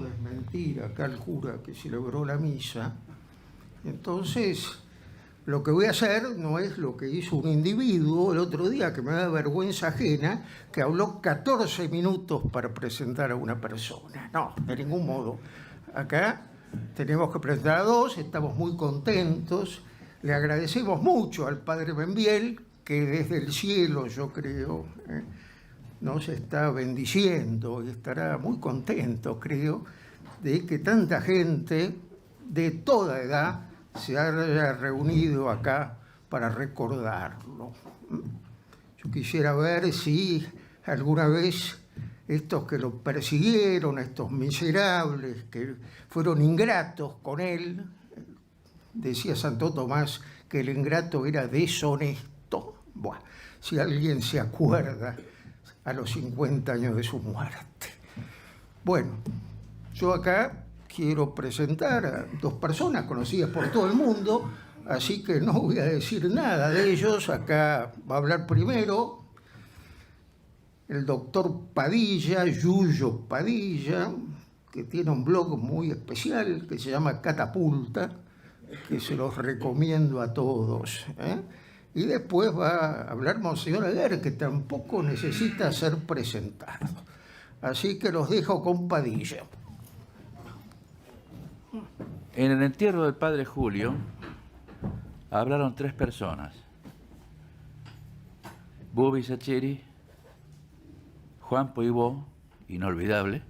desmentir acá al cura que celebró la misa. Entonces, lo que voy a hacer no es lo que hizo un individuo el otro día, que me da vergüenza ajena, que habló 14 minutos para presentar a una persona. No, de ningún modo. Acá tenemos que presentar a dos, estamos muy contentos. Le agradecemos mucho al padre Benviel, que desde el cielo, yo creo, nos está bendiciendo y estará muy contento, creo, de que tanta gente de toda edad se haya reunido acá para recordarlo. Yo quisiera ver si alguna vez estos que lo persiguieron, estos miserables que fueron ingratos con él, decía Santo Tomás que el ingrato era deshonesto. Buah, si alguien se acuerda a los 50 años de su muerte. Bueno, yo acá quiero presentar a dos personas conocidas por todo el mundo, así que no voy a decir nada de ellos. Acá va a hablar primero el doctor Padilla, Yuyo Padilla, que tiene un blog muy especial que se llama Catapulta, que se los recomiendo a todos. Y después va a hablar Monseñor Aguer, que tampoco necesita ser presentado. Así que los dejo con Padilla. En el entierro del padre Julio hablaron 3 personas: Bubi Sacheri, Juan Poibó, inolvidable,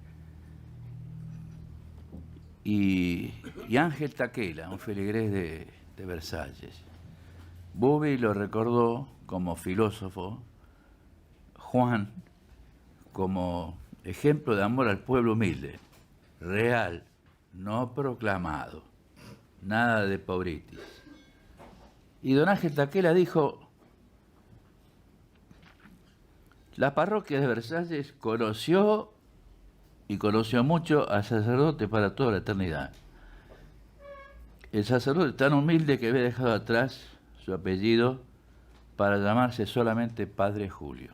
y Ángel Taquela, un feligrés de Versalles. Bubi lo recordó como filósofo, Juan como ejemplo de amor al pueblo humilde, real, no proclamado, nada de pobritis. Y don Ángel Taquela dijo: la parroquia de Versalles conoció mucho al sacerdote para toda la eternidad. El sacerdote tan humilde que había dejado atrás su apellido para llamarse solamente Padre Julio.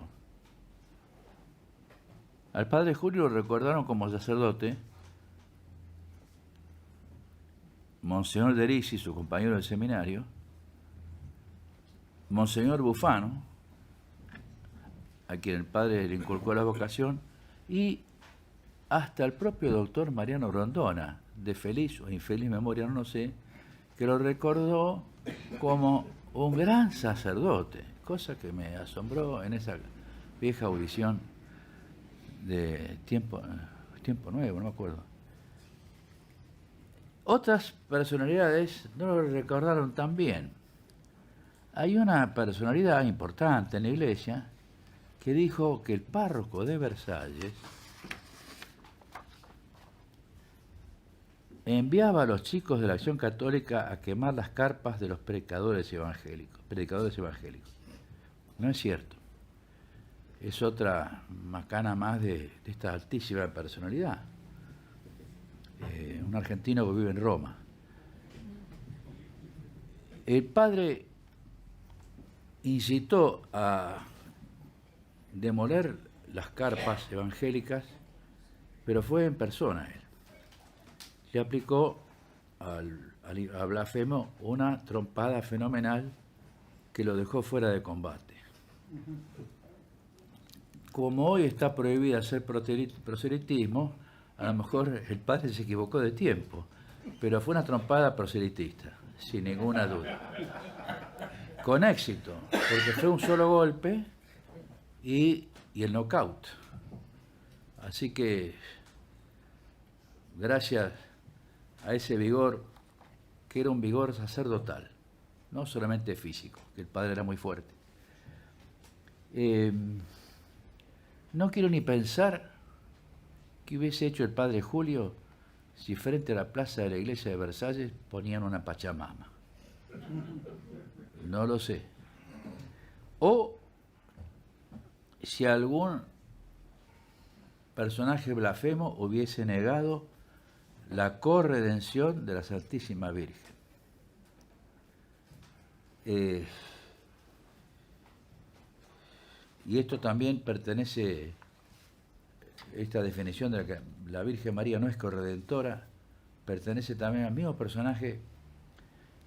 Al Padre Julio lo recordaron como sacerdote Monseñor Derisi, su compañero del seminario, Monseñor Bufano, a quien el padre le inculcó la vocación, y hasta el propio doctor Mariano Rondona, de feliz o infeliz memoria, no sé, que lo recordó como un gran sacerdote, cosa que me asombró en esa vieja audición de Tiempo Nuevo, no me acuerdo. Otras personalidades no lo recordaron tan bien. Hay una personalidad importante en la iglesia que dijo que el párroco de Versalles enviaba a los chicos de la Acción Católica a quemar las carpas de los predicadores evangélicos. No es cierto. Es otra macana más de esta altísima personalidad. Un argentino que vive en Roma. El padre incitó a demoler las carpas evangélicas, pero fue en persona él. Le aplicó a Blasfemo una trompada fenomenal que lo dejó fuera de combate. Como hoy está prohibido hacer proselitismo, a lo mejor el padre se equivocó de tiempo, pero fue una trompada proselitista, sin ninguna duda. Con éxito, porque fue un solo golpe y el knockout. Así que, gracias a ese vigor, que era un vigor sacerdotal, no solamente físico, que el padre era muy fuerte. No quiero ni pensar qué hubiese hecho el padre Julio si frente a la plaza de la iglesia de Versalles ponían una pachamama. No lo sé. O si algún personaje blasfemo hubiese negado la corredención de la Santísima Virgen. Y esto también pertenece esta definición de que la Virgen María no es corredentora pertenece también al mismo personaje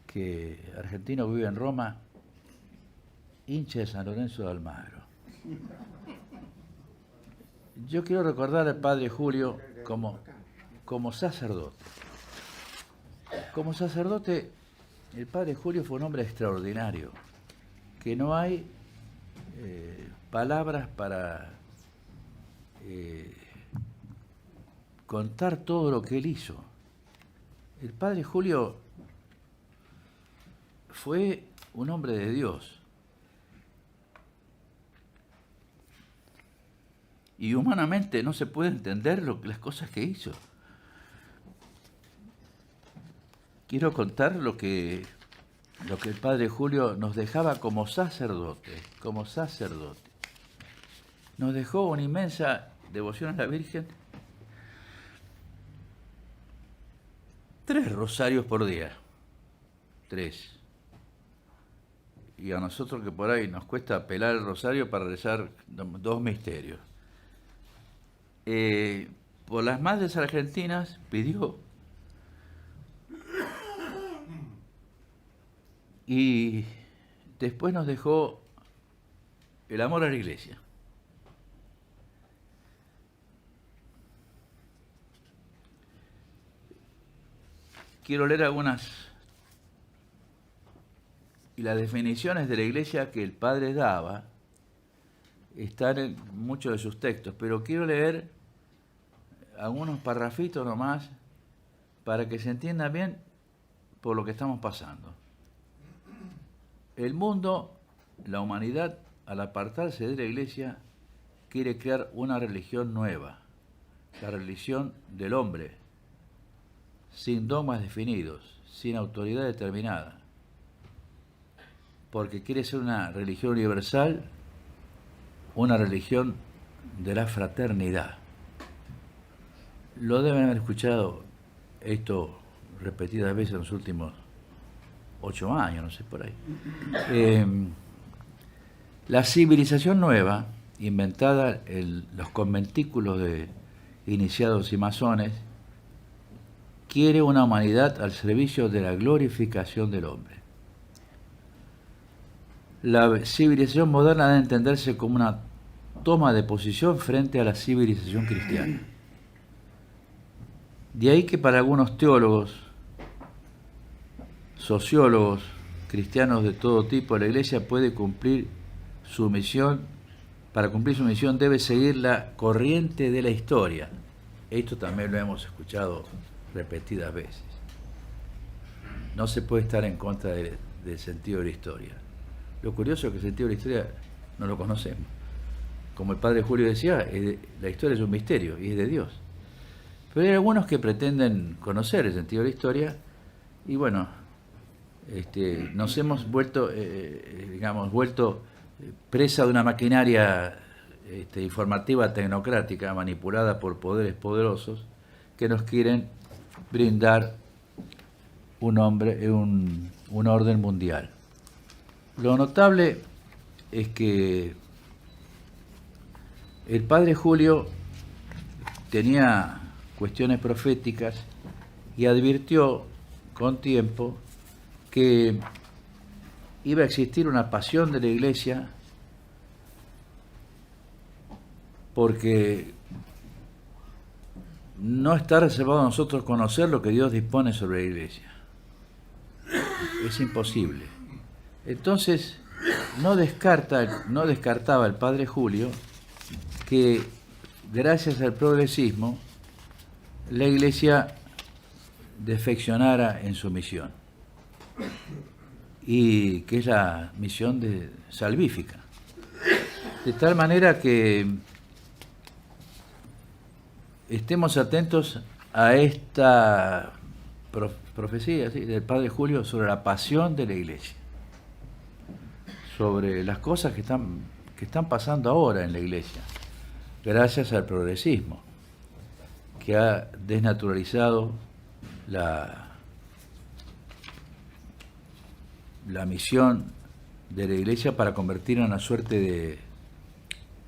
que argentino que vive en Roma, hincha de San Lorenzo de Almagro. Yo quiero recordar al padre Julio como sacerdote. Como sacerdote, el padre Julio fue un hombre extraordinario, que no hay palabras para contar todo lo que él hizo. El padre Julio fue un hombre de Dios. Y humanamente no se puede entender las cosas que hizo. Quiero contar lo que el padre Julio nos dejaba como sacerdote, Nos dejó una inmensa devoción a la Virgen. 3 rosarios por día. 3. Y a nosotros que por ahí nos cuesta pelar el rosario para rezar 2 misterios. Por las madres argentinas pidió. Y después nos dejó el amor a la Iglesia. Quiero leer algunas y las definiciones de la Iglesia que el Padre daba están en muchos de sus textos, pero quiero leer algunos parrafitos nomás para que se entienda bien por lo que estamos pasando. El mundo, la humanidad, al apartarse de la Iglesia, quiere crear una religión nueva, la religión del hombre, sin dogmas definidos, sin autoridad determinada, porque quiere ser una religión universal, una religión de la fraternidad. Lo deben haber escuchado esto repetidas veces en los últimos 8 años, no sé, por ahí. La civilización nueva, inventada en los conventículos de iniciados y masones, quiere una humanidad al servicio de la glorificación del hombre. La civilización moderna debe entenderse como una toma de posición frente a la civilización cristiana. De ahí que para algunos teólogos, sociólogos, cristianos de todo tipo, la Iglesia puede cumplir su misión. Para cumplir su misión debe seguir la corriente de la historia. Esto también lo hemos escuchado repetidas veces. No se puede estar en contra del sentido de la historia. Lo curioso es que el sentido de la historia no lo conocemos. Como el padre Julio decía, la historia es un misterio y es de Dios. Pero hay algunos que pretenden conocer el sentido de la historia y bueno, nos hemos vuelto presa de una maquinaria informativa tecnocrática manipulada por poderes poderosos que nos quieren brindar un orden mundial. Lo notable es que el padre Julio tenía cuestiones proféticas y advirtió con tiempo que iba a existir una pasión de la Iglesia porque no está reservado a nosotros conocer lo que Dios dispone sobre la Iglesia. Es imposible. Entonces, no descartaba el padre Julio que, gracias al progresismo, la Iglesia defeccionara en su misión, y que es la misión salvífica. De tal manera que estemos atentos a esta profecía, ¿sí?, del padre Julio sobre la pasión de la Iglesia, sobre las cosas que están pasando ahora en la Iglesia, gracias al progresismo, que ha desnaturalizado la misión de la Iglesia para convertirla en una suerte de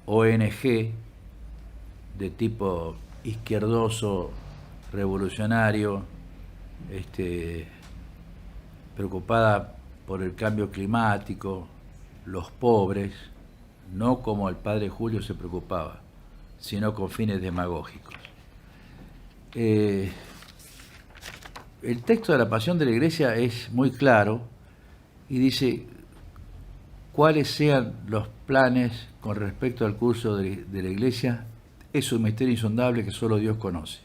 ONG de tipo izquierdoso, revolucionario, preocupada por el cambio climático, los pobres, no como el padre Julio se preocupaba, sino con fines demagógicos. El texto de la Pasión de la Iglesia es muy claro y dice cuáles sean los planes con respecto al curso de la Iglesia. Es un misterio insondable que solo Dios conoce.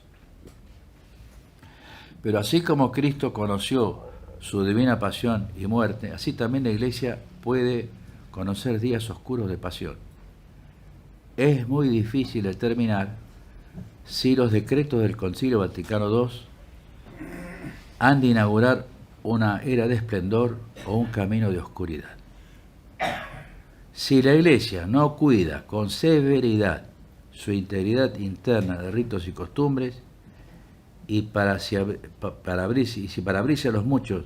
Pero así como Cristo conoció su divina pasión y muerte, así también la Iglesia puede conocer días oscuros de pasión. Es muy difícil determinar si los decretos del Concilio Vaticano II han de inaugurar una era de esplendor o un camino de oscuridad. Si la Iglesia no cuida con severidad su integridad interna de ritos y costumbres, y si para abrirse a los muchos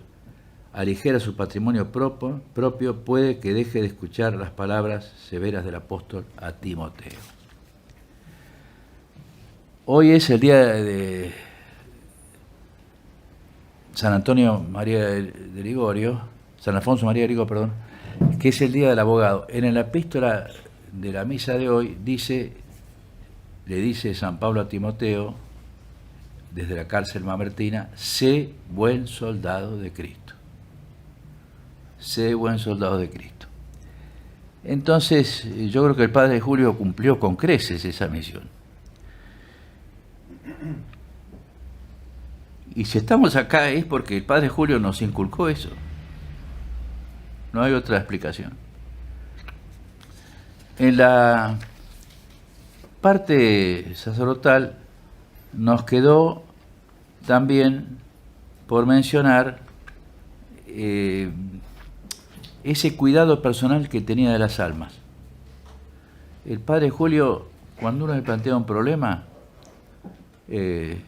aligera su patrimonio propio, puede que deje de escuchar las palabras severas del apóstol a Timoteo. Hoy es el día de San Alfonso María de Ligorio, que es el día del abogado. En la epístola de la misa de hoy le dice San Pablo a Timoteo, desde la cárcel mamertina: sé buen soldado de Cristo. Sé buen soldado de Cristo. Entonces, yo creo que el padre Julio cumplió con creces esa misión. Y si estamos acá es porque el padre Julio nos inculcó eso. No hay otra explicación. En la parte sacerdotal nos quedó también por mencionar ese cuidado personal que tenía de las almas. El padre Julio, cuando uno le plantea un problema de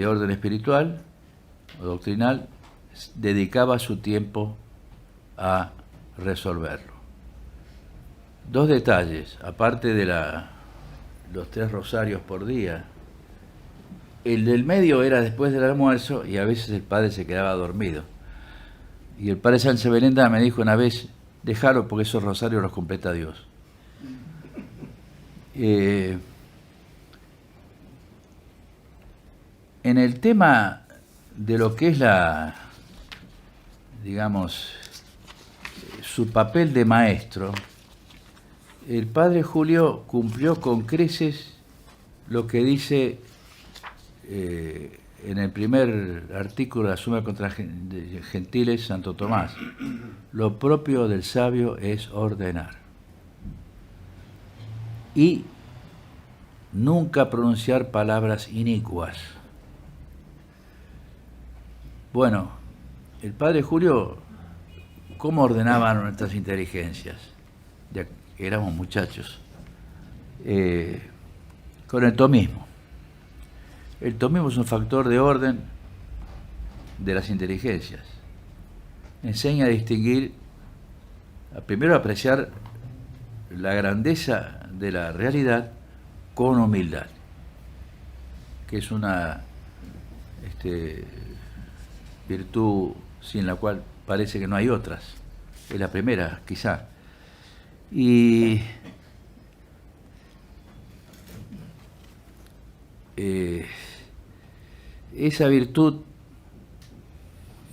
orden espiritual o doctrinal, dedicaba su tiempo a resolverlo. Dos detalles, aparte de los 3 rosarios por día. El del medio era después del almuerzo y a veces el padre se quedaba dormido. Y el padre Sánchez Belenda me dijo una vez: déjalo porque esos rosarios los completa Dios. En el tema de lo que es su papel de maestro, el padre Julio cumplió con creces lo que dice en el primer artículo de la Suma contra Gentiles Santo Tomás: lo propio del sabio es ordenar y nunca pronunciar palabras inicuas. Bueno, el padre Julio, ¿cómo ordenaba nuestras inteligencias? Ya que éramos muchachos. Con el tomismo. El tomismo es un factor de orden de las inteligencias. Enseña a distinguir, primero a apreciar la grandeza de la realidad con humildad, que es una virtud sin la cual parece que no hay otras. Es la primera, quizá. Y esa virtud,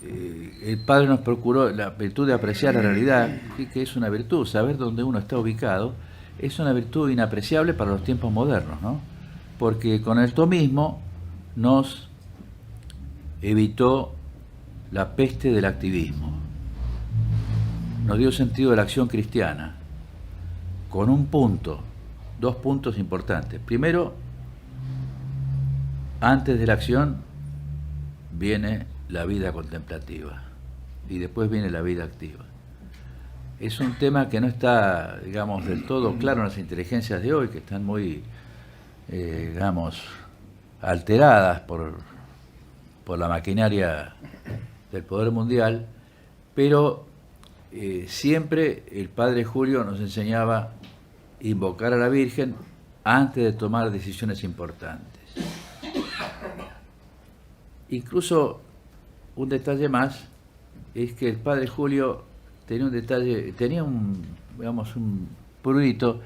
el Padre nos procuró la virtud de apreciar la realidad, que es una virtud, saber dónde uno está ubicado, es una virtud inapreciable para los tiempos modernos, ¿no? Porque con el tomismo nos evitó la peste del activismo, nos dio sentido de la acción cristiana, con dos puntos importantes. Primero, antes de la acción viene la vida contemplativa y después viene la vida activa. Es un tema que no está, del todo claro en las inteligencias de hoy, que están muy, alteradas por la maquinaria del poder mundial, pero siempre el padre Julio nos enseñaba a invocar a la Virgen antes de tomar decisiones importantes. Incluso un detalle más es que el padre Julio tenía un detalle, tenía un prurito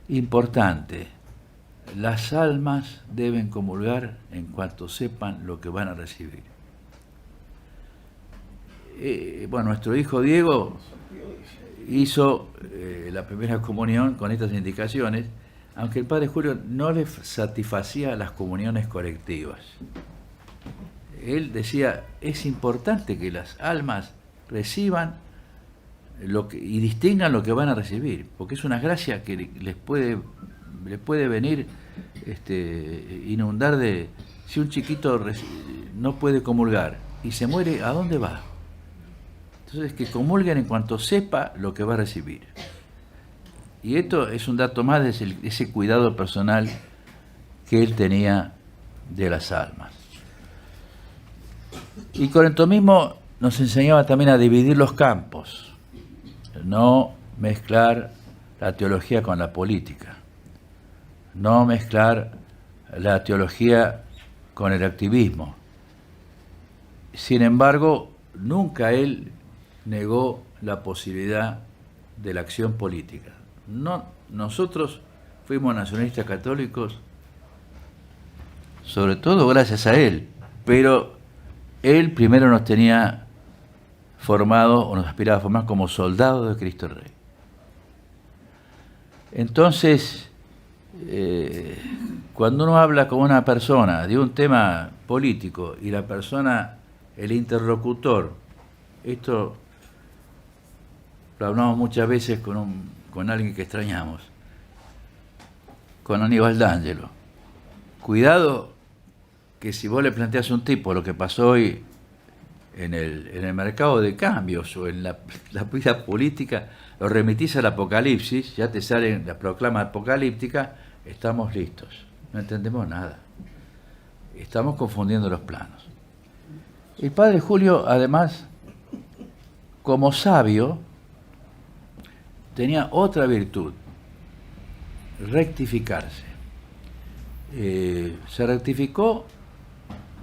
importante. Las almas deben comulgar en cuanto sepan lo que van a recibir. Bueno, nuestro hijo Diego hizo la primera comunión con estas indicaciones, aunque el padre Julio no le satisfacía las comuniones colectivas. Él decía, es importante que las almas reciban y distingan lo que van a recibir, porque es una gracia que les puede venir, inundar de... Si un chiquito no puede comulgar y se muere, ¿a dónde va? Entonces, que comulguen en cuanto sepa lo que va a recibir. Y esto es un dato más de ese cuidado personal que él tenía de las almas. Y con el tomismo nos enseñaba también a dividir los campos, no mezclar la teología con la política, no mezclar la teología con el activismo. Sin embargo, nunca él negó la posibilidad de la acción política. No, nosotros fuimos nacionalistas católicos, sobre todo gracias a él, pero él primero nos tenía formado, o nos aspiraba a formar como soldados de Cristo Rey. Entonces, cuando uno habla con una persona de un tema político y la persona, el interlocutor, esto lo hablamos muchas veces con alguien que extrañamos, con Aníbal D'Angelo. Cuidado que si vos le planteás a un tipo lo que pasó hoy en el mercado de cambios o en la vida política, lo remitís al Apocalipsis, ya te sale la proclama apocalíptica, estamos listos, no entendemos nada. Estamos confundiendo los planos. El padre Julio, además, como sabio, tenía otra virtud, rectificarse. Se rectificó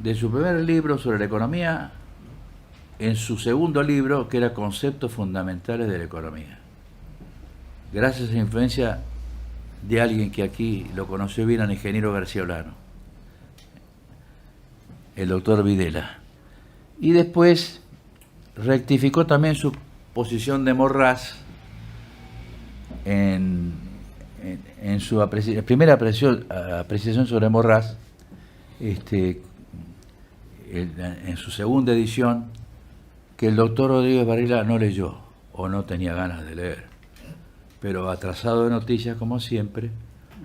de su primer libro sobre la economía en su segundo libro, que era Conceptos Fundamentales de la Economía. Gracias a la influencia de alguien que aquí lo conoció bien, al ingeniero García Olano, el doctor Videla. Y después rectificó también su posición de Morraz en su primera apreciación sobre Morraz, en su segunda edición, que el doctor Rodríguez Varela no leyó o no tenía ganas de leer, pero atrasado de noticias como siempre,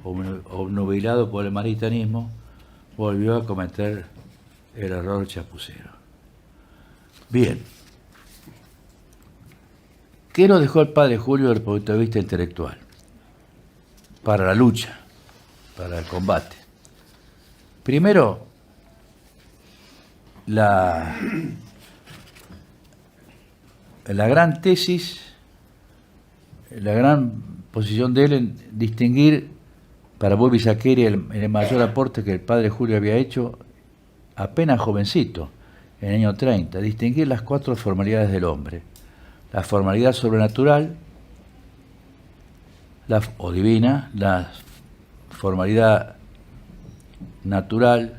obnubilado por el maritanismo, volvió a cometer el error chapucero. Bien, ¿qué nos dejó el padre Julio desde el punto de vista intelectual? Para la lucha, para el combate. Primero, la gran tesis, la gran posición de él en distinguir para Bobby Saqueri el mayor aporte que el padre Julio había hecho apenas jovencito, en el año 30, distinguir las 4 formalidades del hombre: la formalidad sobrenatural o divina, la formalidad natural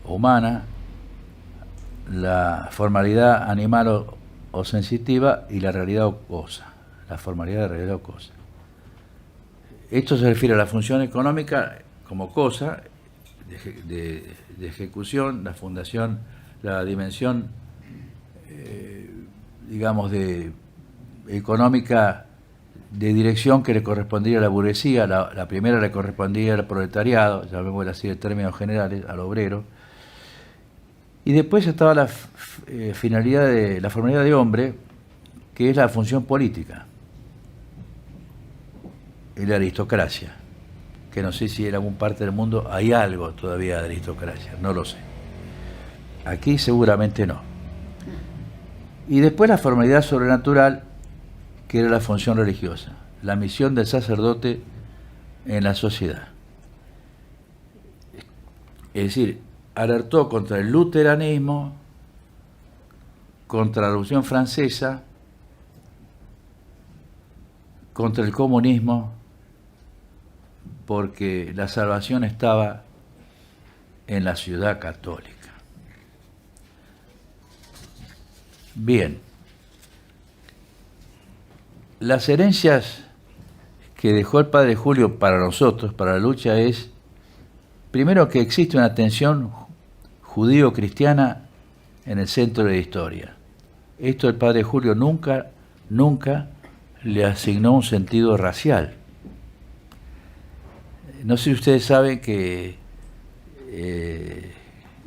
o humana, la formalidad animal o sensitiva y la realidad o cosa, la formalidad de realidad o cosa. Esto se refiere a la función económica como cosa de ejecución, la fundación, la dimensión, digamos, económica de dirección que le correspondía a la burguesía. La primera le correspondía al proletariado, llamémoslo así en términos generales, al obrero. Y después estaba la finalidad de la formalidad de hombre, que es la función política, y la aristocracia, que no sé si en algún parte del mundo hay algo todavía de aristocracia, no lo sé. Aquí seguramente no. Y después la formalidad sobrenatural, que era la función religiosa, la misión del sacerdote en la sociedad. Es decir, alertó contra el luteranismo, contra la Revolución Francesa, contra el comunismo, porque la salvación estaba en la ciudad católica. Bien, las herencias que dejó el padre Julio para nosotros, para la lucha, es, primero, que existe una tensión judío-cristiana en el centro de la historia. Esto el padre Julio nunca le asignó un sentido racial. No sé si ustedes saben que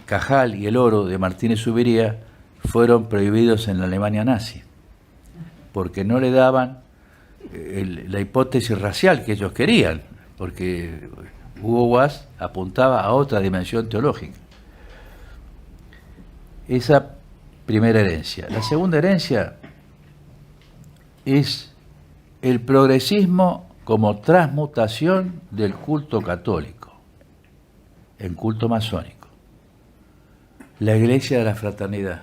Cajal y el oro de Martínez Zubería fueron prohibidos en la Alemania nazi, porque no le daban la hipótesis racial que ellos querían, porque Hugo Wass apuntaba a otra dimensión teológica. Esa primera herencia. La segunda herencia es el progresismo como transmutación del culto católico en culto masónico. La iglesia de la fraternidad.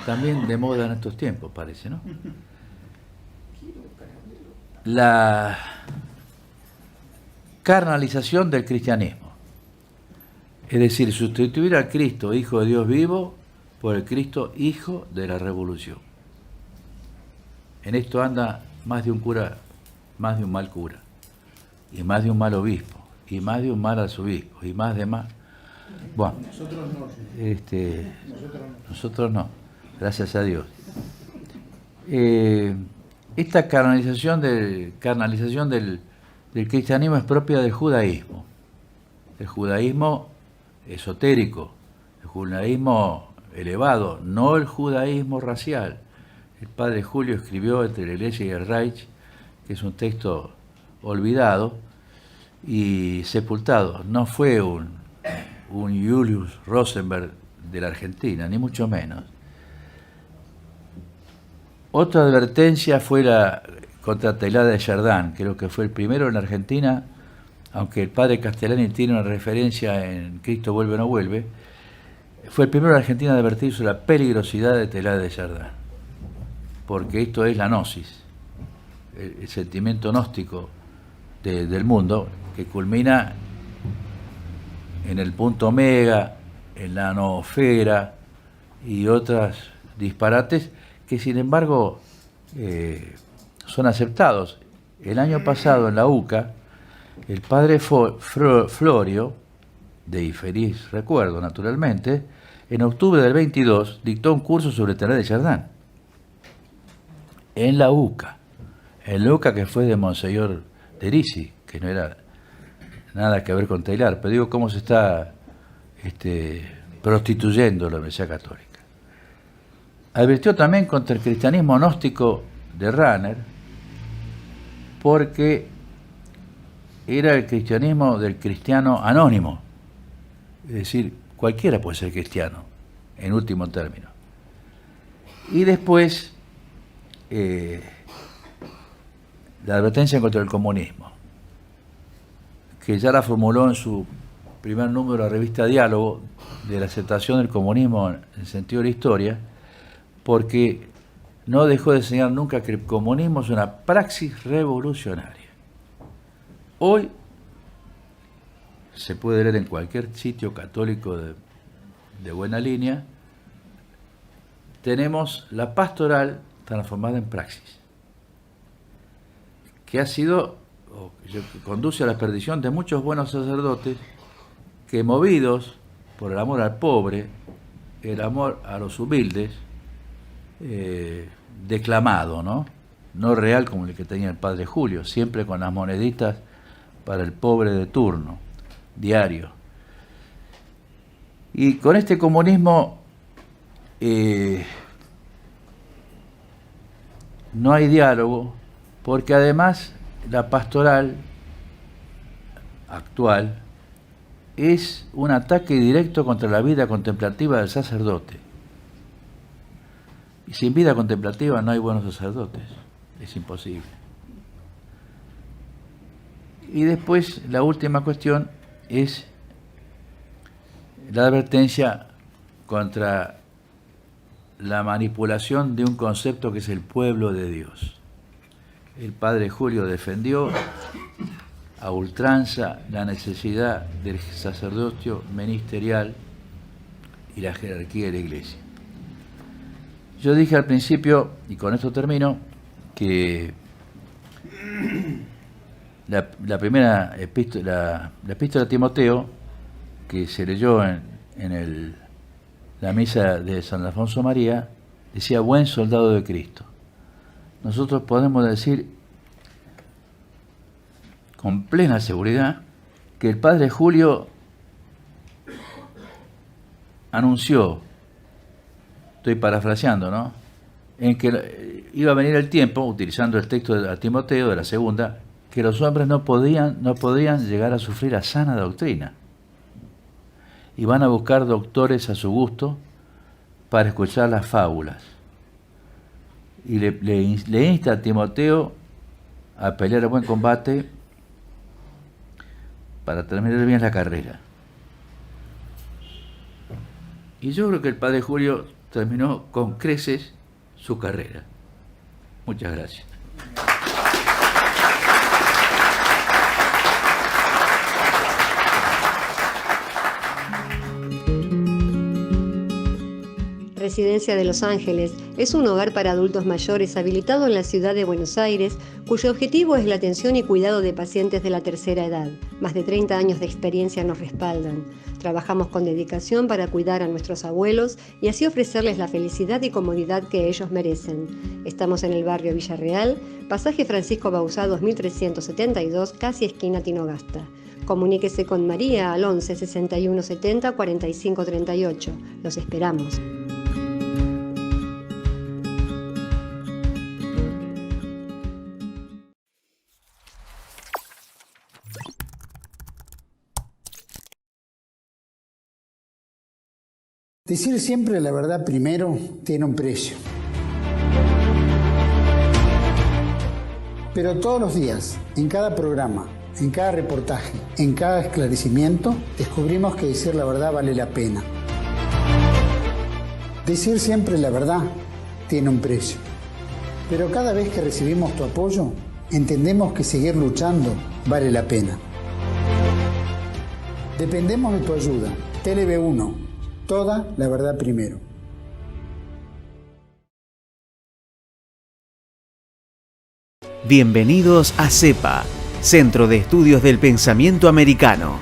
También de moda en estos tiempos, parece, ¿no? La carnalización del cristianismo. Es decir, sustituir al Cristo, Hijo de Dios vivo, por el Cristo, Hijo de la Revolución. En esto anda más de un cura, más de un mal cura, y más de un mal obispo, y más de un mal arzobispo, y más de más. Bueno, nosotros no, gracias a Dios. Esta carnalización del cristianismo es propia del judaísmo. El judaísmo esotérico, el judaísmo elevado, no el judaísmo racial. El padre Julio escribió Entre la Iglesia y el Reich, que es un texto olvidado y sepultado. No fue un Julius Rosenberg de la Argentina, ni mucho menos. Otra advertencia fue la contra Teilhard de Chardin, creo que fue el primero en la Argentina, aunque el padre Castellani tiene una referencia en Cristo vuelve o no vuelve, fue el primero en la Argentina a advertir sobre la peligrosidad de Teilhard de Chardin, porque esto es la gnosis, el sentimiento gnóstico del mundo, que culmina en el punto omega, en la noosfera y otros disparates que sin embargo son aceptados. El año pasado en la UCA, el padre Florio, de infeliz recuerdo naturalmente, en octubre del 22 dictó un curso sobre Teilhard de Chardin en la UCA, que fue de Monseñor Derisi, que no era nada que ver con Teilhard, pero digo cómo se está prostituyendo la Universidad Católica. Advirtió también contra el cristianismo gnóstico de Rahner, porque era el cristianismo del cristiano anónimo, es decir, cualquiera puede ser cristiano, en último término. Y después, la advertencia contra el comunismo, que ya la formuló en su primer número de la revista Diálogo, de la aceptación del comunismo en el sentido de la historia, porque no dejó de enseñar nunca que el comunismo es una praxis revolucionaria. Hoy se puede leer en cualquier sitio católico de buena línea, tenemos la pastoral transformada en praxis, que ha sido, o que conduce a la perdición de muchos buenos sacerdotes que, movidos por el amor al pobre, el amor a los humildes, declamado, no real como el que tenía el padre Julio, siempre con las moneditas para el pobre de turno, diario. Y con este comunismo no hay diálogo, porque además la pastoral actual es un ataque directo contra la vida contemplativa del sacerdote. Y sin vida contemplativa no hay buenos sacerdotes, es imposible. Y después la última cuestión es la advertencia contra la manipulación de un concepto que es el pueblo de Dios. El padre Julio defendió a ultranza la necesidad del sacerdocio ministerial y la jerarquía de la Iglesia. Yo dije al principio, y con esto termino, que la primera epístola, la epístola a Timoteo, que se leyó en la misa de San Alfonso María, decía: buen soldado de Cristo. Nosotros podemos decir con plena seguridad que el padre Julio anunció, estoy parafraseando, ¿no?, en que iba a venir el tiempo, utilizando el texto de Timoteo de la segunda, que los hombres no podían llegar a sufrir la sana doctrina. Y van a buscar doctores a su gusto para escuchar las fábulas. Y le insta a Timoteo a pelear el buen combate para terminar bien la carrera. Y yo creo que el padre Julio terminó con creces su carrera. Muchas gracias. Residencia de Los Ángeles es un hogar para adultos mayores habilitado en la ciudad de Buenos Aires, cuyo objetivo es la atención y cuidado de pacientes de la tercera edad. Más de 30 años de experiencia nos respaldan. Trabajamos con dedicación para cuidar a nuestros abuelos y así ofrecerles la felicidad y comodidad que ellos merecen. Estamos en el barrio Villarreal, pasaje Francisco Bauzá 2372, casi esquina Tinogasta. Comuníquese con María al 11 61 70 45 38. Los esperamos. Decir siempre la verdad primero tiene un precio. Pero todos los días, en cada programa, en cada reportaje, en cada esclarecimiento, descubrimos que decir la verdad vale la pena. Decir siempre la verdad tiene un precio. Pero cada vez que recibimos tu apoyo, entendemos que seguir luchando vale la pena. Dependemos de tu ayuda. TLV1. Toda la verdad primero. Bienvenidos a CEPA, Centro de Estudios del Pensamiento Americano.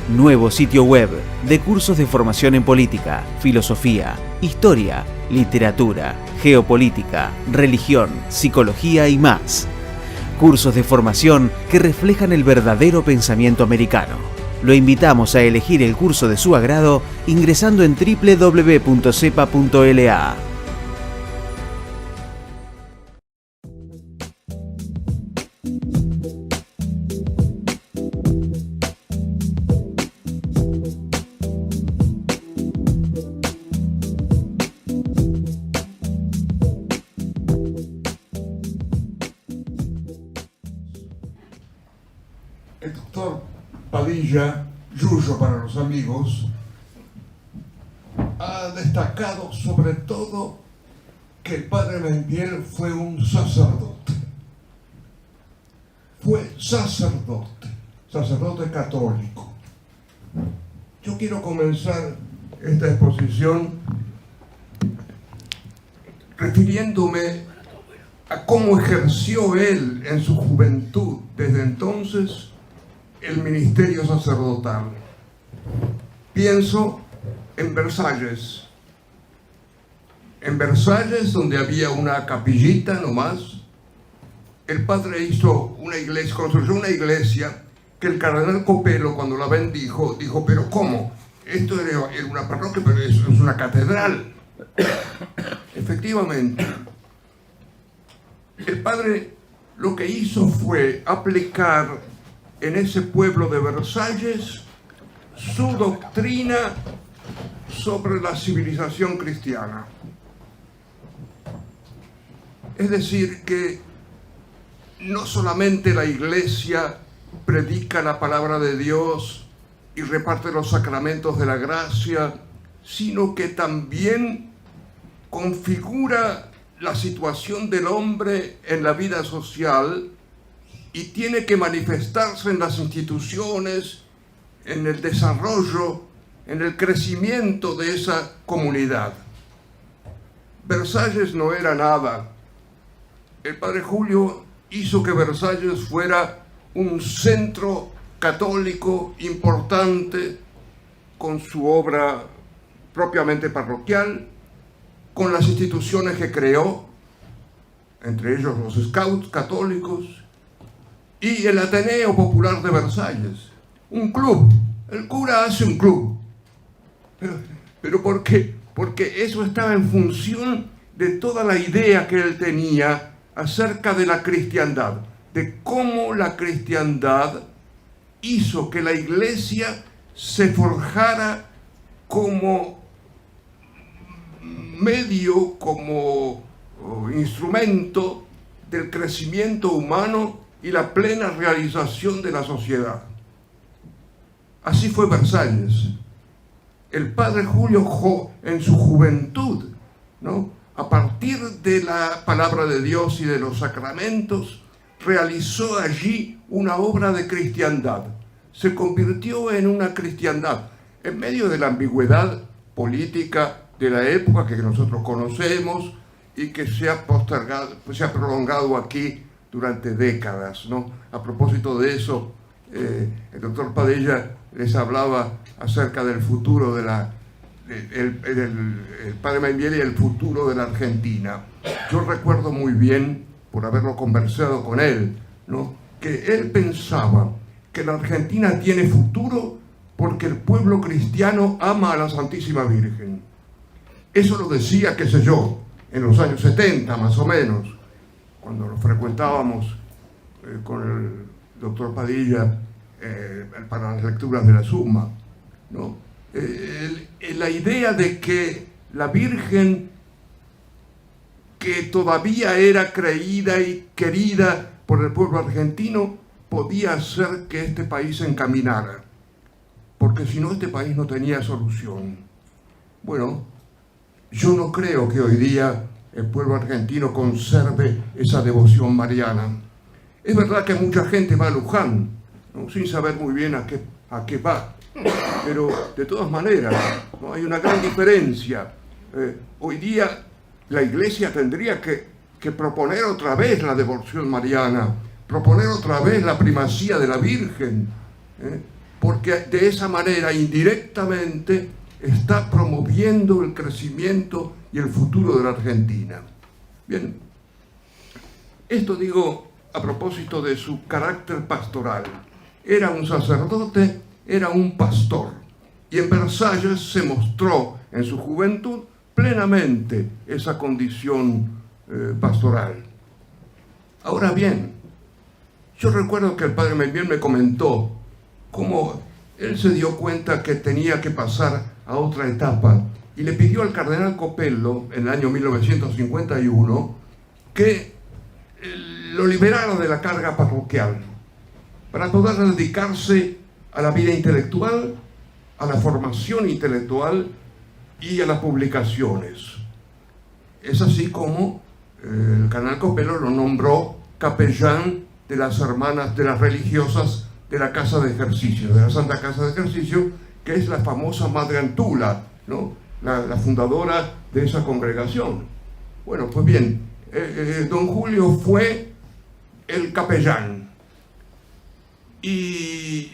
Nuevo sitio web de cursos de formación en política, filosofía, historia, literatura, geopolítica, religión, psicología y más. Cursos de formación que reflejan el verdadero pensamiento americano. Lo invitamos a elegir el curso de su agrado ingresando en www.cepa.la. El doctor Padilla, Yuyo para los amigos, ha destacado sobre todo que el padre Membiel fue un sacerdote. Fue sacerdote católico. Yo quiero comenzar esta exposición refiriéndome a cómo ejerció él en su juventud, desde entonces, el ministerio sacerdotal. Pienso en Versalles. En Versalles, donde había una capillita nomás, el padre hizo una iglesia, construyó una iglesia que el cardenal Copelo, cuando la bendijo, dijo: pero ¿cómo? Esto era una parroquia, pero eso es una catedral. Efectivamente, el padre lo que hizo fue aplicar en ese pueblo de Versalles su doctrina sobre la civilización cristiana. Es decir, que no solamente la Iglesia predica la palabra de Dios y reparte los sacramentos de la gracia, sino que también configura la situación del hombre en la vida social y tiene que manifestarse en las instituciones, en el desarrollo, en el crecimiento de esa comunidad. Versalles no era nada. El padre Julio hizo que Versalles fuera un centro católico importante, con su obra propiamente parroquial, con las instituciones que creó, entre ellos los Scouts católicos, y el Ateneo Popular de Versalles, un club. El cura hace un club. ¿Pero por qué? Porque eso estaba en función de toda la idea que él tenía acerca de la cristiandad, de cómo la cristiandad hizo que la iglesia se forjara como medio, como instrumento del crecimiento humano y la plena realización de la sociedad. Así fue Versalles. El padre Julio, en su juventud, ¿no?, a partir de la palabra de Dios y de los sacramentos, realizó allí una obra de cristiandad. Se convirtió en una cristiandad en medio de la ambigüedad política de la época que nosotros conocemos y que se ha prolongado aquí durante décadas, ¿no? A propósito de eso, el doctor Padilla les hablaba acerca del futuro de el padre Mainviel y el futuro de la Argentina. Yo recuerdo muy bien, por haberlo conversado con él, ¿no?, que él pensaba que la Argentina tiene futuro porque el pueblo cristiano ama a la Santísima Virgen. Eso lo decía, qué sé yo, en los años 70 más o menos, cuando lo frecuentábamos con el doctor Padilla para las lecturas de la Suma, ¿no? La idea de que la Virgen, que todavía era creída y querida por el pueblo argentino, podía hacer que este país se encaminara, porque si no, este país no tenía solución. Bueno, yo no creo que hoy día el pueblo argentino conserve esa devoción mariana. Es verdad que mucha gente va a Luján, ¿no?, sin saber muy bien a qué va, pero de todas maneras, ¿no?, hay una gran diferencia. Hoy día la Iglesia tendría que proponer otra vez la devoción mariana, proponer otra vez la primacía de la Virgen, porque de esa manera, indirectamente, está promoviendo el crecimiento y el futuro de la Argentina. Bien, esto digo a propósito de su carácter pastoral. Era un sacerdote, era un pastor, y en Versalles se mostró en su juventud plenamente esa condición pastoral. Ahora bien, yo recuerdo que el padre Mainviel me comentó cómo él se dio cuenta que tenía que pasar a otra etapa y le pidió al cardenal Copello en el año 1951 que lo liberara de la carga parroquial para poder dedicarse a la vida intelectual, a la formación intelectual y a las publicaciones. Es así como el cardenal Copello lo nombró capellán de las hermanas, de las religiosas de la Casa de Ejercicio, de la Santa Casa de Ejercicio, que es la famosa Madre Antula, ¿no?, la fundadora de esa congregación. Bueno, pues bien, don Julio fue el capellán y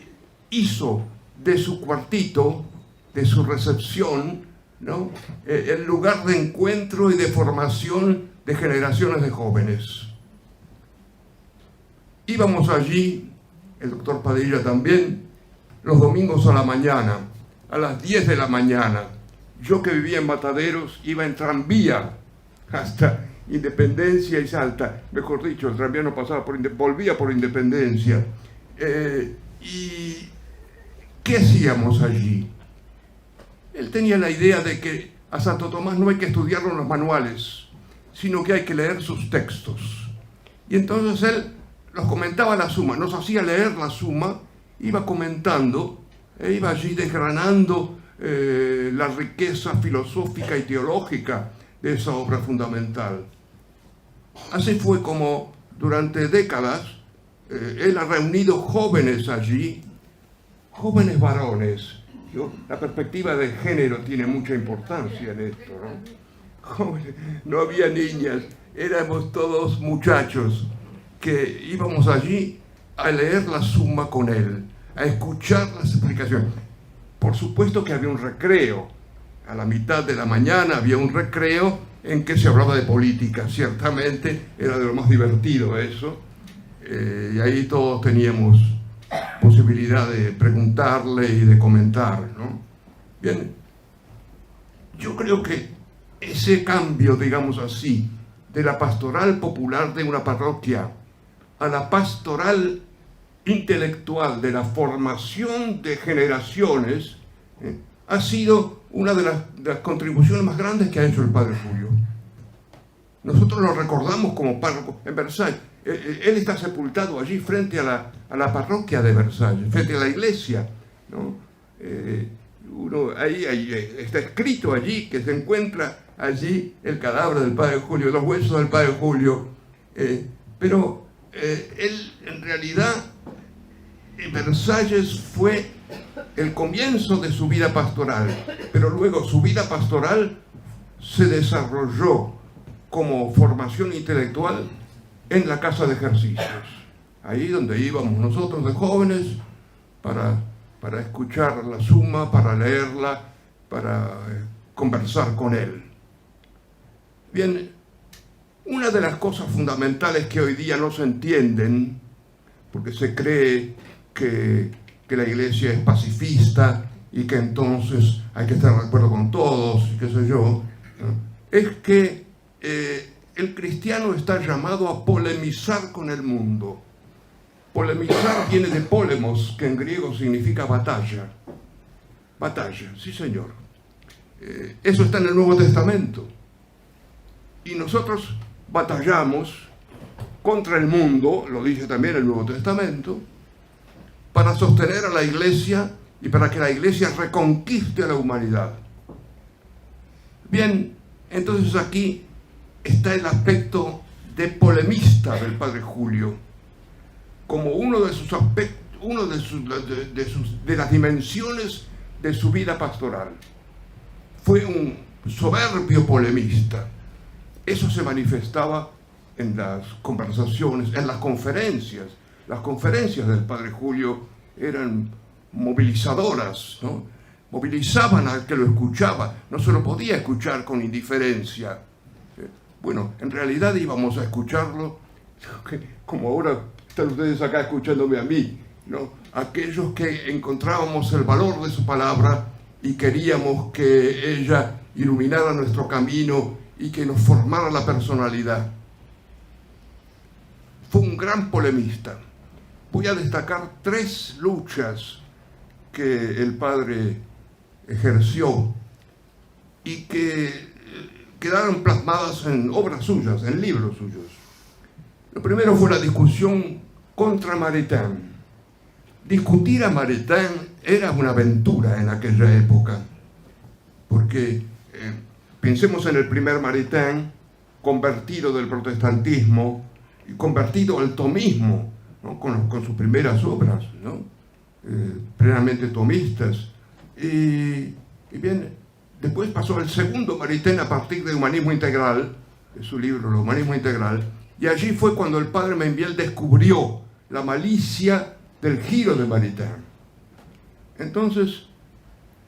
hizo de su cuartito, de su recepción, ¿no?, el lugar de encuentro y de formación de generaciones de jóvenes. Íbamos allí, el doctor Padilla también, los domingos a la mañana, a las 10 de la mañana. Yo, que vivía en Mataderos, iba en tranvía hasta Independencia y Salta. Mejor dicho, el tranvía no pasaba volvía por Independencia. ¿Y qué hacíamos allí? Él tenía la idea de que a Santo Tomás no hay que estudiarlo en los manuales, sino que hay que leer sus textos. Y entonces él los comentaba la Suma, nos hacía leer la Suma, iba comentando e iba allí desgranando la riqueza filosófica y teológica de esa obra fundamental. Así fue como durante décadas él ha reunido jóvenes allí, jóvenes varones. La perspectiva de género tiene mucha importancia en esto, ¿no? Jóvenes, no había niñas, éramos todos muchachos que íbamos allí a leer la Summa con él, a escuchar las explicaciones. Por supuesto que había un recreo, a la mitad de la mañana había un recreo en que se hablaba de política, ciertamente era de lo más divertido eso, y ahí todos teníamos posibilidad de preguntarle y de comentar, ¿no? Bien, yo creo que ese cambio, digamos así, de la pastoral popular de una parroquia a la pastoral intelectual de la formación de generaciones, ha sido una de las contribuciones más grandes que ha hecho el Padre Julio. Nosotros lo recordamos como párroco en Versalles. Él está sepultado allí frente a la parroquia de Versalles, frente a la iglesia, ¿no? Ahí está escrito allí que se encuentra allí el cadáver del Padre Julio, los huesos del Padre Julio, pero él en realidad Versalles fue el comienzo de su vida pastoral, pero luego su vida pastoral se desarrolló como formación intelectual en la casa de ejercicios, ahí donde íbamos nosotros de jóvenes para escuchar la Summa, para leerla, para conversar con él. Bien, una de las cosas fundamentales que hoy día no se entienden, porque se cree que la iglesia es pacifista y que entonces hay que estar de acuerdo con todos, y qué sé yo, ¿no? Es que el cristiano está llamado a polemizar con el mundo. Polemizar viene de polemos, que en griego significa batalla. Batalla, sí señor. Eso está en el Nuevo Testamento. Y nosotros batallamos contra el mundo, lo dice también el Nuevo Testamento, para sostener a la iglesia y para que la iglesia reconquiste a la humanidad. Bien, entonces aquí está el aspecto de polemista del Padre Julio, como uno de sus aspectos, de las dimensiones de su vida pastoral. Fue un soberbio polemista. Eso se manifestaba en las conversaciones, en las conferencias. Las conferencias del Padre Julio eran movilizadoras, ¿no? Movilizaban al que lo escuchaba, no se lo podía escuchar con indiferencia. Bueno, en realidad íbamos a escucharlo, como ahora están ustedes acá escuchándome a mí, ¿no? Aquellos que encontrábamos el valor de su palabra y queríamos que ella iluminara nuestro camino y que nos formara la personalidad. Fue un gran polemista. Voy a destacar 3 luchas que el padre ejerció y que quedaron plasmadas en obras suyas, en libros suyos. Lo primero fue la discusión contra Maritain. Discutir a Maritain era una aventura en aquella época, porque pensemos en el primer Maritain, convertido del protestantismo y convertido al tomismo, ¿no? con sus primeras obras, ¿no? Plenamente tomistas. Y bien, después pasó el segundo Maritain a partir de Humanismo Integral, de su libro, el Humanismo Integral, y allí fue cuando el padre Membiel descubrió la malicia del giro de Maritain. Entonces,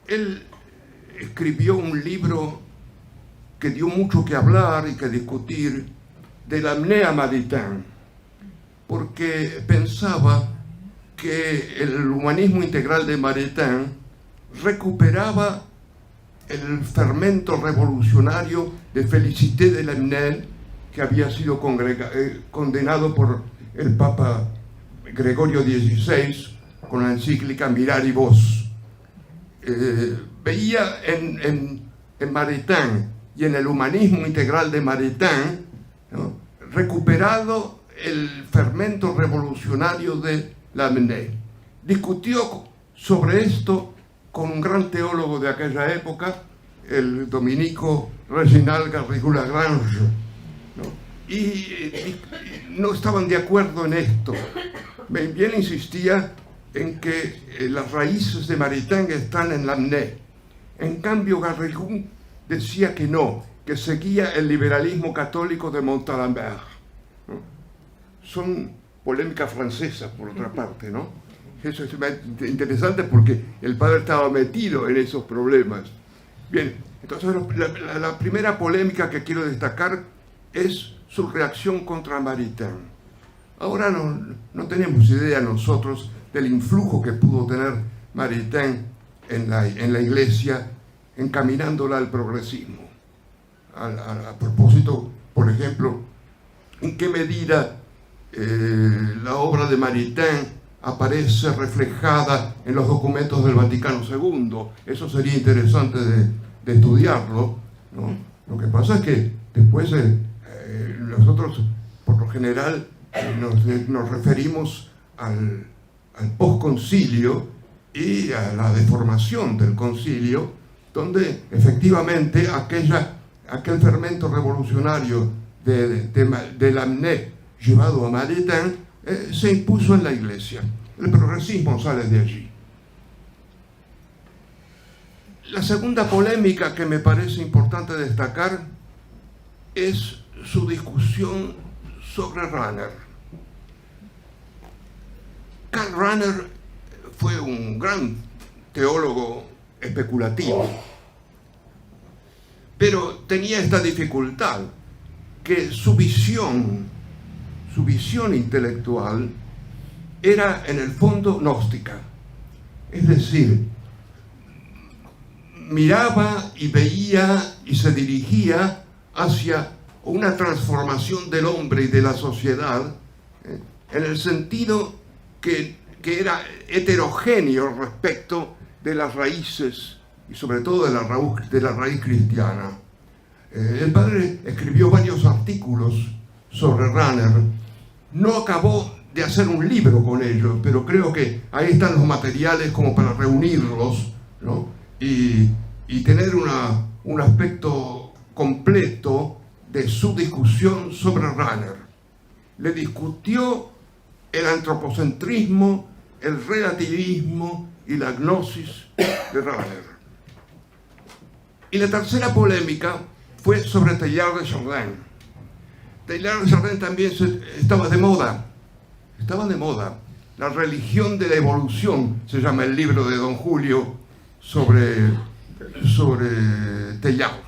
él escribió un libro que dio mucho que hablar y que discutir, de la Amnea Maritain, porque pensaba que el humanismo integral de Maritain recuperaba el fermento revolucionario de Félicité de Lamennais, que había sido condenado por el Papa Gregorio XVI con la encíclica Mirari Vos. Veía en Maritain y en el humanismo integral de Maritain, ¿no?, recuperado el fermento revolucionario de Lamennais. Discutió sobre esto con un gran teólogo de aquella época, el dominico Reginald Garrigou-Lagrange, ¿no? Y no estaban de acuerdo en esto. Bien insistía en que las raíces de Maritain están en Lamennais. En cambio, Garrigou decía que no, que seguía el liberalismo católico de Montalembert, ¿no? Son polémicas francesas, por otra parte, ¿no? Eso es interesante porque el padre estaba metido en esos problemas. Bien, entonces la primera polémica que quiero destacar es su reacción contra Maritain. Ahora no tenemos idea nosotros del influjo que pudo tener Maritain en la Iglesia, encaminándola al progresismo. A propósito, por ejemplo, ¿en qué medida la obra de Maritain aparece reflejada en los documentos del Vaticano II? Eso sería interesante de estudiarlo, ¿no? Lo que pasa es que después nosotros, por lo general, nos referimos al posconcilio y a la deformación del concilio, donde efectivamente aquel fermento revolucionario de Lamennais llevado a Maritain se impuso en la Iglesia. El progresismo sale de allí. La segunda polémica que me parece importante destacar es su discusión sobre Rahner. Karl Rahner fue un gran teólogo especulativo, pero tenía esta dificultad, que su visión intelectual era en el fondo gnóstica. Es decir, miraba y veía y se dirigía hacia una transformación del hombre y de la sociedad, en el sentido que era heterogéneo respecto de las raíces y sobre todo de la raíz cristiana. El padre escribió varios artículos sobre Rahner. No acabó de hacer un libro con ellos, pero creo que ahí están los materiales como para reunirlos, ¿no? y tener un aspecto completo de su discusión sobre Rahner. Le discutió el antropocentrismo, el relativismo y la gnosis de Rahner. Y la tercera polémica fue sobre Teilhard de Chardin. Teilhard de Chardin también estaba de moda. Estaba de moda. La religión de la evolución se llama el libro de Don Julio sobre Teilhard.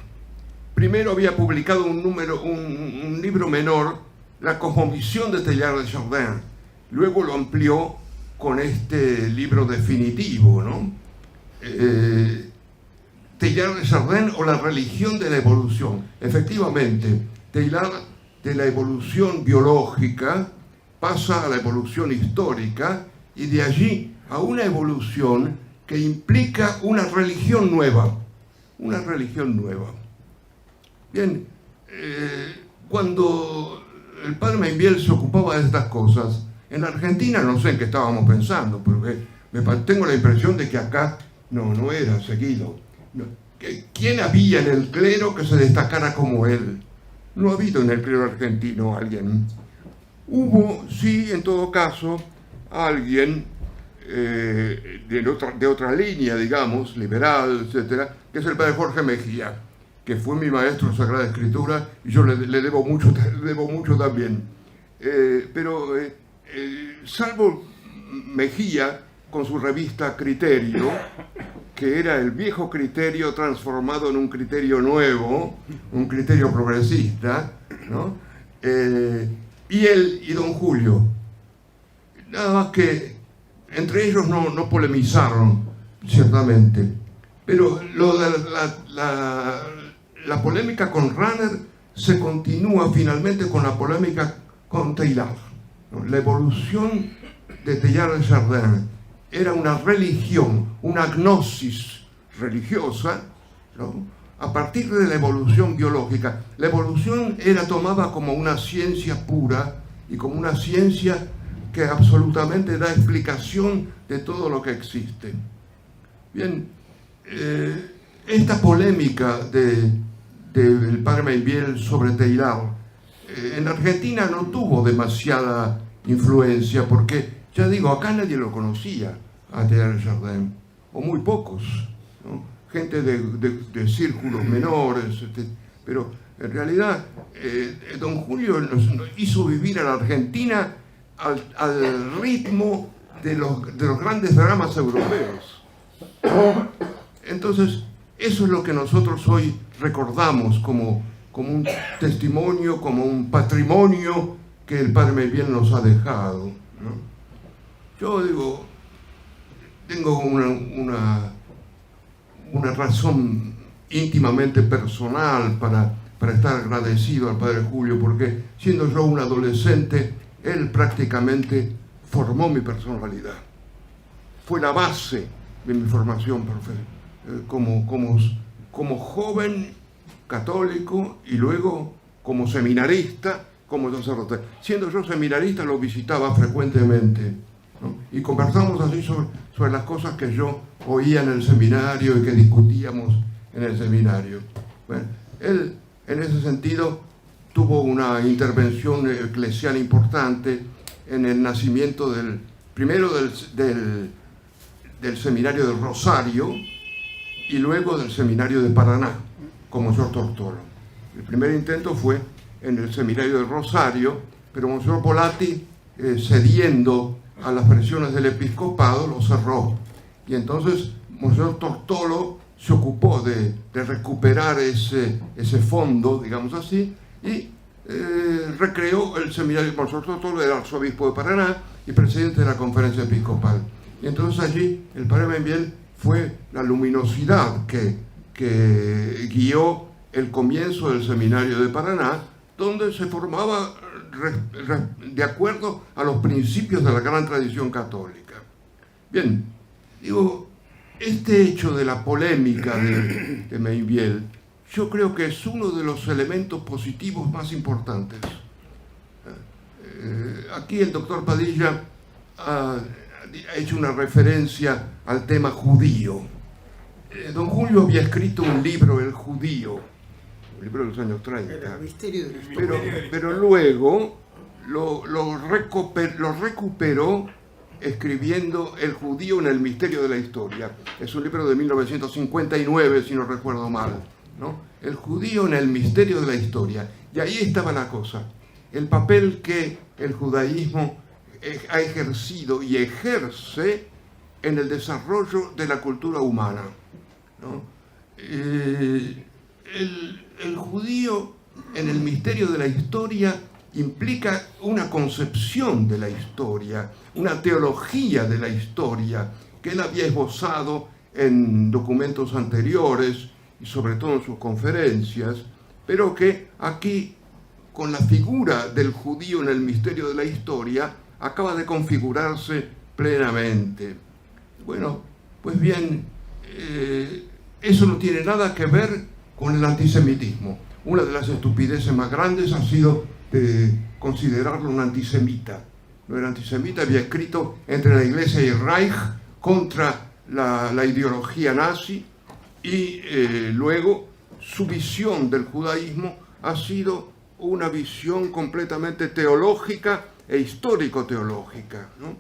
Primero había publicado un libro menor, La cosmovisión de Teilhard de Chardin. Luego lo amplió con este libro definitivo, ¿no? Teilhard de Chardin o la religión de la evolución. Efectivamente, Teilhard de la evolución biológica pasa a la evolución histórica y de allí a una evolución que implica una religión nueva. Una religión nueva. Bien, cuando el padre Mainviel se ocupaba de estas cosas, en la Argentina no sé en qué estábamos pensando, pero tengo la impresión de que acá no era seguido. ¿Quién había en el clero que se destacara como él? No ha habido en el clero argentino alguien. Hubo, sí, en todo caso, alguien de otra línea, digamos, liberal, etcétera, que es el padre Jorge Mejía, que fue mi maestro en Sagrada Escritura, y yo le debo mucho también. Pero salvo Mejía, con su revista Criterio, que era el viejo criterio transformado en un criterio nuevo, un criterio progresista, ¿no? Y él y don Julio, nada más que entre ellos no polemizaron, ciertamente, pero la polémica con Rahner se continúa finalmente con la polémica con Teilhard, ¿no? La evolución de Teilhard de Chardin era una religión, una gnosis religiosa, ¿no? A partir de la evolución biológica. La evolución era tomada como una ciencia pura y como una ciencia que absolutamente da explicación de todo lo que existe. Bien, esta polémica del padre Maybiel sobre Teilhard en Argentina no tuvo demasiada influencia, porque, ya digo, acá nadie lo conocía a Teilhard de Chardin, o muy pocos, ¿no? Gente de círculos menores, pero en realidad don Julio nos hizo vivir a la Argentina al ritmo de los grandes dramas europeos. Entonces, eso es lo que nosotros hoy recordamos como un testimonio, como un patrimonio que el padre Maybiel nos ha dejado, ¿no? Yo digo, tengo una razón íntimamente personal para estar agradecido al padre Julio, porque siendo yo un adolescente, él prácticamente formó mi personalidad. Fue la base de mi formación como joven católico y luego como seminarista, como sacerdote. Siendo yo seminarista, lo visitaba frecuentemente, ¿no? Y conversamos así sobre las cosas que yo oía en el seminario y que discutíamos en el seminario. Bueno, él, en ese sentido, tuvo una intervención eclesial importante en el nacimiento primero del seminario de Rosario y luego del seminario de Paraná, con Monseñor Tortolo. El primer intento fue en el seminario de Rosario, pero Monseñor Polatti, cediendo a las presiones del episcopado, lo cerró. Y entonces Monseñor Tortolo se ocupó de recuperar ese fondo, digamos así, y recreó el seminario. Monseñor Tortolo era arzobispo de Paraná y presidente de la conferencia episcopal. Y entonces allí el padre Maybiel fue la luminosidad que guió el comienzo del seminario de Paraná, donde se formaba de acuerdo a los principios de la gran tradición católica. Bien, digo, este hecho de la polémica de Maybiel, yo creo que es uno de los elementos positivos más importantes. Aquí el doctor Padilla ha hecho una referencia al tema judío. Don Julio había escrito un libro, El Judío, un libro de los años 30, El misterio de la historia. pero luego lo recuperó escribiendo El Judío en el misterio de la historia. Es un libro de 1959, si no recuerdo mal, ¿no? El Judío en el misterio de la historia. Y ahí estaba la cosa, el papel que el judaísmo ha ejercido y ejerce en el desarrollo de la cultura humana, ¿no? El judío en el misterio de la historia implica una concepción de la historia, una teología de la historia que él había esbozado en documentos anteriores y sobre todo en sus conferencias, pero que aquí, con la figura del judío en el misterio de la historia, acaba de configurarse plenamente. Bueno, pues bien, eso no tiene nada que ver con el antisemitismo. Una de las estupideces más grandes ha sido considerarlo un antisemita. No era antisemita, había escrito entre la Iglesia y el Reich contra la ideología nazi, y luego su visión del judaísmo ha sido una visión completamente teológica e histórico-teológica, ¿no?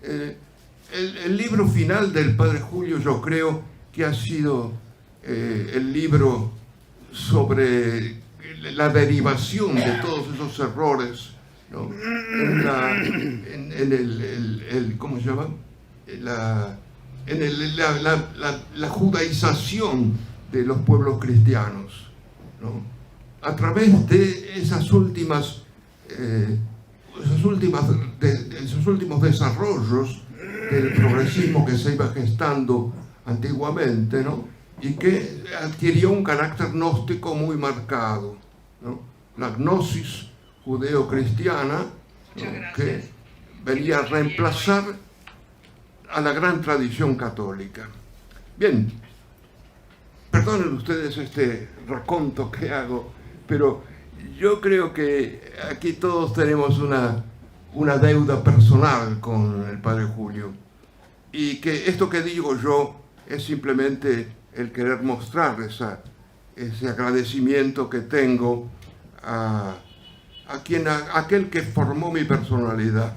El libro final del padre Julio, yo creo que ha sido el libro sobre la derivación de todos esos errores, ¿no? ¿Cómo se llama? La judaización de los pueblos cristianos, ¿no? A través de esos últimos desarrollos del progresismo que se iba gestando antiguamente, ¿no? Y que adquirió un carácter gnóstico muy marcado, ¿no? La gnosis judeo-cristiana, ¿no? Que venía a reemplazar a la gran tradición católica. Bien, perdonen ustedes este raconto que hago, pero yo creo que aquí todos tenemos una deuda personal con el padre Julio, y que esto que digo yo es simplemente el querer mostrar ese agradecimiento que tengo a aquel que formó mi personalidad.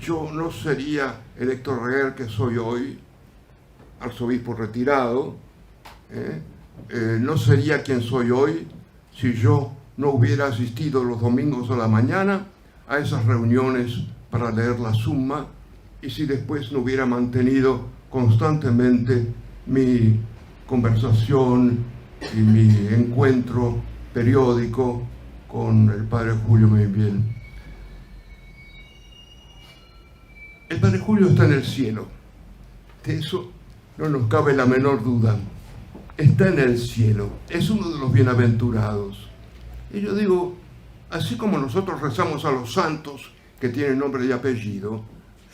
Yo no sería el Héctor Reguer que soy hoy, arzobispo retirado, no sería quien soy hoy si yo no hubiera asistido los domingos a la mañana a esas reuniones para leer la Summa, y si después no hubiera mantenido constantemente mi conversación y mi encuentro periódico con el padre Julio Membiel. El padre Julio está en el cielo, de eso no nos cabe la menor duda. Está en el cielo, es uno de los bienaventurados. Y yo digo, así como nosotros rezamos a los santos que tienen nombre y apellido,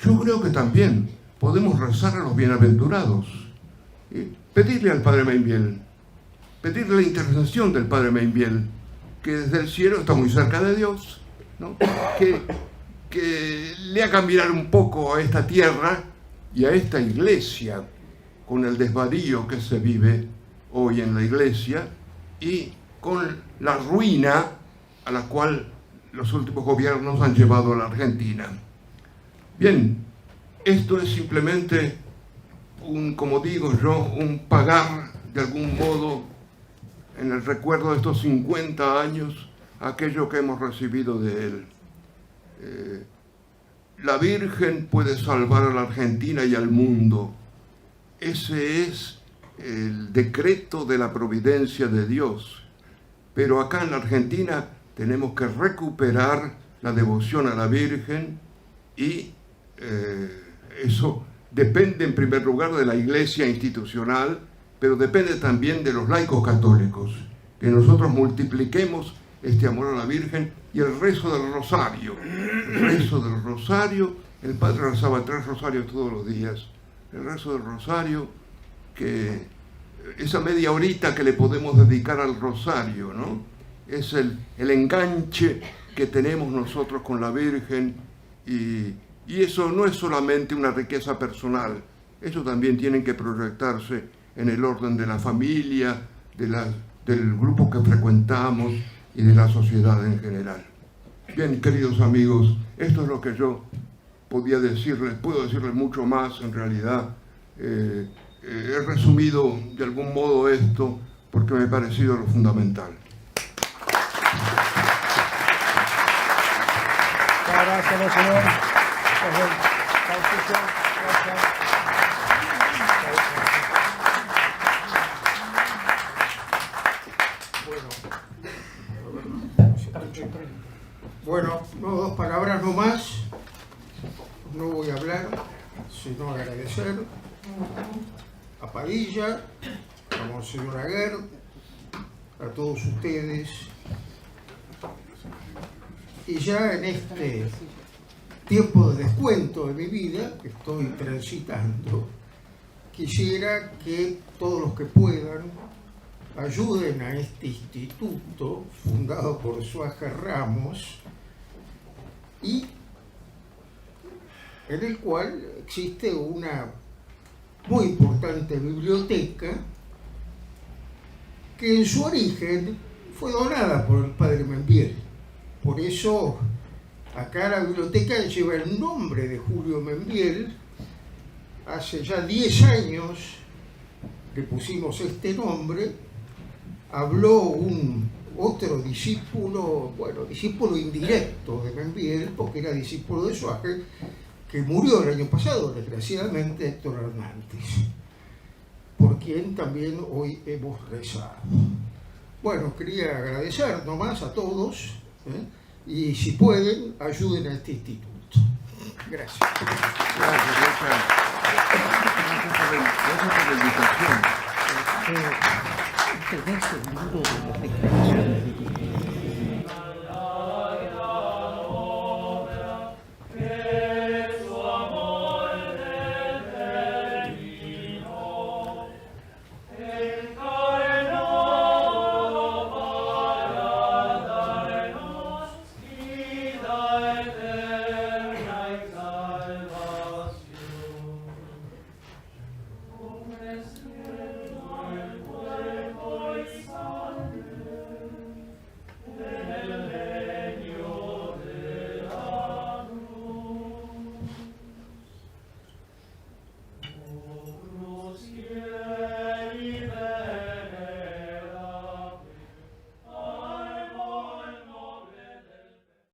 yo creo que también podemos rezar a los bienaventurados. Pedirle al padre Membiel, pedirle la intercesión del padre Membiel, que desde el cielo está muy cerca de Dios, ¿no? que le haga mirar un poco a esta tierra y a esta iglesia con el desvarío que se vive hoy en la iglesia y con la ruina a la cual los últimos gobiernos han llevado a la Argentina. Bien, esto es simplemente como digo yo, un pagar de algún modo en el recuerdo de estos 50 años aquello que hemos recibido de él. La Virgen puede salvar a la Argentina y al mundo. Ese es el decreto de la providencia de Dios. Pero acá en la Argentina tenemos que recuperar la devoción a la Virgen y eso depende en primer lugar de la Iglesia institucional, pero depende también de los laicos católicos, que nosotros multipliquemos este amor a la Virgen y el rezo del rosario. El rezo del rosario, el padre rezaba 3 rosarios todos los días. El rezo del rosario, que esa media horita que le podemos dedicar al rosario, ¿no? Es el enganche que tenemos nosotros con la Virgen, y eso no es solamente una riqueza personal, eso también tiene que proyectarse en el orden de la familia, del grupo que frecuentamos y de la sociedad en general. Bien, queridos amigos, esto es lo que yo podía decirles, puedo decirles mucho más en realidad. He resumido de algún modo esto porque me ha parecido lo fundamental. Gracias, señor. Bueno, no, 2 palabras no más. No voy a hablar, sino agradecer a Padilla, a Monseñor Aguer, a todos ustedes. Y ya en este tiempo de descuento de mi vida que estoy transitando, quisiera que todos los que puedan ayuden a este instituto fundado por Suájar Ramos y en el cual existe una muy importante biblioteca que en su origen fue donada por el padre Membiel. Por eso acá la biblioteca lleva el nombre de Julio Membiel. Hace ya 10 años le pusimos este nombre. Habló otro discípulo, bueno, discípulo indirecto de Membiel, porque era discípulo de Suájar, que murió el año pasado, desgraciadamente, Héctor Hernández, por quien también hoy hemos rezado. Bueno, quería agradecer nomás a todos, y si pueden, ayuden a este instituto. Gracias. Gracias por la invitación.